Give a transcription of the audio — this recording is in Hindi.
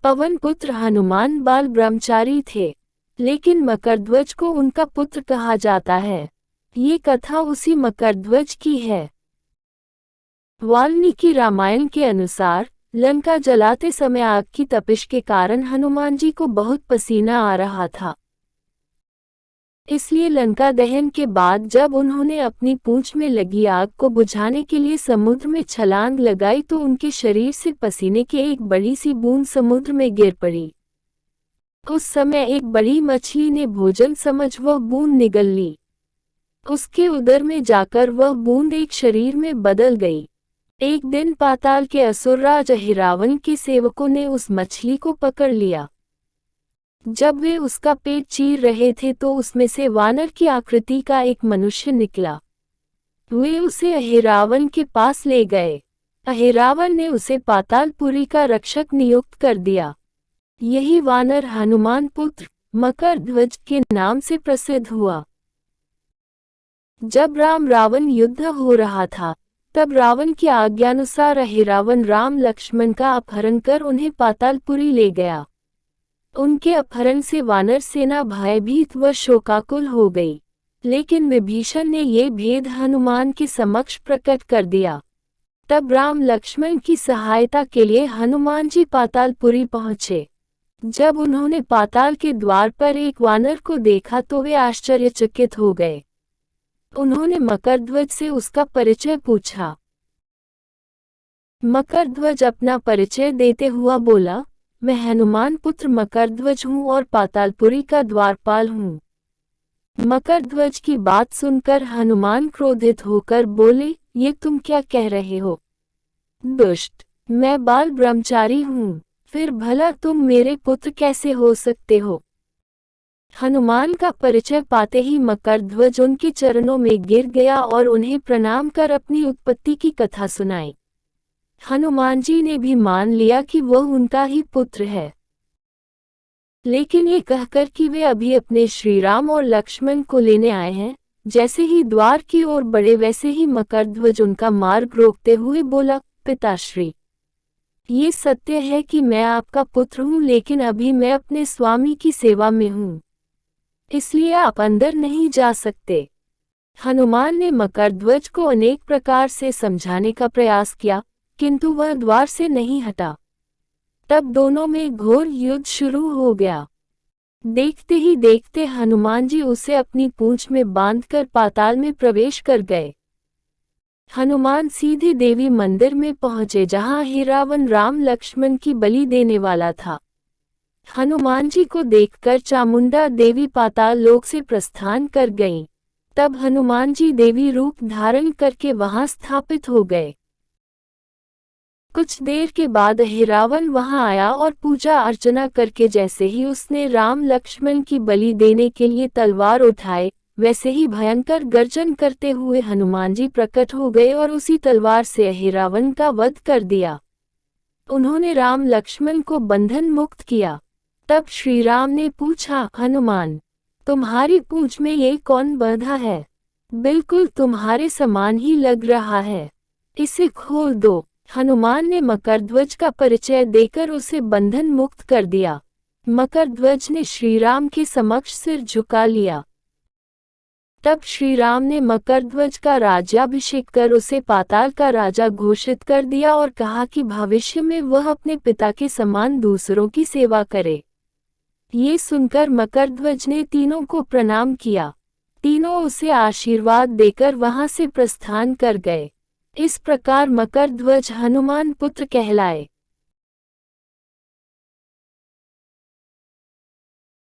पवन पुत्र हनुमान बाल ब्रह्मचारी थे, लेकिन मकरध्वज को उनका पुत्र कहा जाता है। ये कथा उसी मकरध्वज की है। वाल्मीकि रामायण के अनुसार लंका जलाते समय आग की तपिश के कारण हनुमान जी को बहुत पसीना आ रहा था। इसलिए लंका दहन के बाद जब उन्होंने अपनी पूंछ में लगी आग को बुझाने के लिए समुद्र में छलांग लगाई तो उनके शरीर से पसीने की एक बड़ी सी बूंद समुद्र में गिर पड़ी। उस समय एक बड़ी मछली ने भोजन समझ वह बूंद निगल ली। उसके उदर में जाकर वह बूंद एक शरीर में बदल गई। एक दिन पाताल के असुरराज अहिरावण के सेवकों ने उस मछली को पकड़ लिया। जब वे उसका पेट चीर रहे थे तो उसमें से वानर की आकृति का एक मनुष्य निकला। वे उसे अहिरावण के पास ले गए। अहिरावण ने उसे पातालपुरी का रक्षक नियुक्त कर दिया। यही वानर हनुमान पुत्र मकरध्वज के नाम से प्रसिद्ध हुआ। जब राम रावण युद्ध हो रहा था तब रावण की आज्ञानुसार अहिरावण राम लक्ष्मण का अपहरण कर उन्हें पातालपुरी ले गया। उनके अपहरण से वानर सेना भयभीत व शोकाकुल हो गई, लेकिन विभीषण ने ये भेद हनुमान के समक्ष प्रकट कर दिया। तब राम लक्ष्मण की सहायता के लिए हनुमान जी पातालपुरी पहुँचे। जब उन्होंने पाताल के द्वार पर एक वानर को देखा तो वे आश्चर्यचकित हो गए। उन्होंने मकरध्वज से उसका परिचय पूछा। मकरध्वज अपना परिचय देते हुआ बोला, मैं हनुमान पुत्र मकरध्वज हूँ और पातालपुरी का द्वारपाल हूँ। मकरध्वज की बात सुनकर हनुमान क्रोधित होकर बोले, ये तुम क्या कह रहे हो? दुष्ट, मैं बाल ब्रह्मचारी हूँ, फिर भला तुम मेरे पुत्र कैसे हो सकते हो? हनुमान का परिचय पाते ही मकरध्वज उनके चरणों में गिर गया और उन्हें प्रणाम कर अपनी उत्पत्ति की कथा सुनाई। हनुमान जी ने भी मान लिया कि वह उनका ही पुत्र है, लेकिन ये कहकर कि वे अभी अपने श्रीराम और लक्ष्मण को लेने आए हैं। जैसे ही द्वार की ओर बढ़े वैसे ही मकरध्वज उनका मार्ग रोकते हुए बोला, पिताश्री, ये सत्य है कि मैं आपका पुत्र हूँ, लेकिन अभी मैं अपने स्वामी की सेवा में हूँ, इसलिए आप अंदर नहीं जा सकते। हनुमान ने मकरध्वज को अनेक प्रकार से समझाने का प्रयास किया, किंतु वह द्वार से नहीं हटा। तब दोनों में घोर युद्ध शुरू हो गया। देखते ही देखते हनुमान जी उसे अपनी पूंछ में बांधकर पाताल में प्रवेश कर गए। हनुमान सीधे देवी मंदिर में पहुंचे जहां अहिरावण राम लक्ष्मण की बलि देने वाला था। हनुमान जी को देखकर चामुंडा देवी पाताल लोक से प्रस्थान कर गईं। तब हनुमान जी देवी रूप धारण करके वहां स्थापित हो गए। कुछ देर के बाद अहिरावण वहां आया और पूजा अर्चना करके जैसे ही उसने राम लक्ष्मण की बलि देने के लिए तलवार उठाए, वैसे ही भयंकर गर्जन करते हुए हनुमान जी प्रकट हो गए और उसी तलवार से अहिरावण का वध कर दिया। उन्होंने राम लक्ष्मण को बंधन मुक्त किया। तब श्री राम ने पूछा, हनुमान, तुम्हारी पूंछ में ये कौन बंधा है? बिल्कुल तुम्हारे समान ही लग रहा है, इसे खोल दो। हनुमान ने मकरध्वज का परिचय देकर उसे बंधन मुक्त कर दिया। मकरध्वज ने श्रीराम के समक्ष सिर झुका लिया। तब श्रीराम ने मकरध्वज का राज्याभिषेक कर उसे पाताल का राजा घोषित कर दिया और कहा कि भविष्य में वह अपने पिता के समान दूसरों की सेवा करे। ये सुनकर मकरध्वज ने तीनों को प्रणाम किया। तीनों उसे आशीर्वाद देकर वहां से प्रस्थान कर गए। इस प्रकार मकरध्वज हनुमान पुत्र कहलाए।